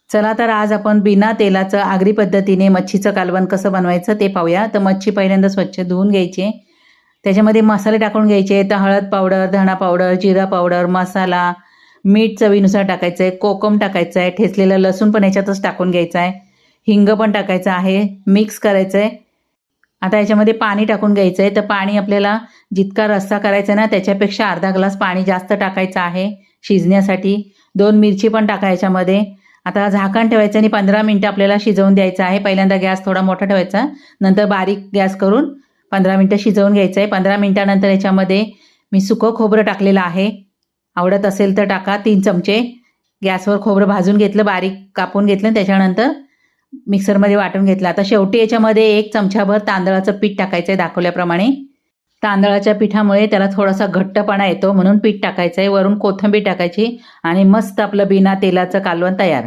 चला तर आज आपण बिना तेलाचं आगरी पद्धतीने मच्छीचं कालवण कसं बनवायचं ते पाहूया. तर मच्छी पहिल्यांदा स्वच्छ धुवून घ्यायची. त्याच्यामध्ये मसाले टाकून घ्यायचे. तर हळद पावडर, धणा पावडर, जिरा पावडर, मसाला, मीठ चवीनुसार टाकायचं आहे, कोकम टाकायचं आहे, ठेचलेलं लसूण पण याच्यातच टाकून घ्यायचं आहे, हिंग पण टाकायचं आहे, मिक्स करायचं आहे. आता याच्यामध्ये पाणी टाकून घ्यायचं आहे. तर पाणी आपल्याला जितका रस्सा करायचा आहे ना त्याच्यापेक्षा अर्धा ग्लास पाणी जास्त टाकायचं आहे शिजण्यासाठी. 2 मिरची पण टाका याच्यामध्ये. आता झाकण ठेवायचं आणि 15 मिनिटं आपल्याला शिजवून द्यायचं आहे. पहिल्यांदा गॅस थोडा मोठा ठेवायचा, नंतर बारीक गॅस करून 15 मिनिटं शिजवून घ्यायचं आहे. 15 मिनिटानंतर याच्यामध्ये मी सुकं खोबरं टाकलेलं आहे. आवडत असेल तर टाका 3 चमचे. गॅसवर खोबरं भाजून घेतलं, बारीक कापून घेतलं, त्याच्यानंतर मिक्सरमध्ये वाटून घेतलं. आता शेवटी याच्यामध्ये 1 चमचाभर तांदळाचं पीठ टाकायचं आहे दाखवल्याप्रमाणे. तांदळाच्या पिठामुळे त्याला थोडासा घट्टपणा येतो म्हणून पीठ टाकायचं आहे. वरून कोथिंबीर टाकायची आणि मस्त आपलं बिना तेलाचं कालवण तयार.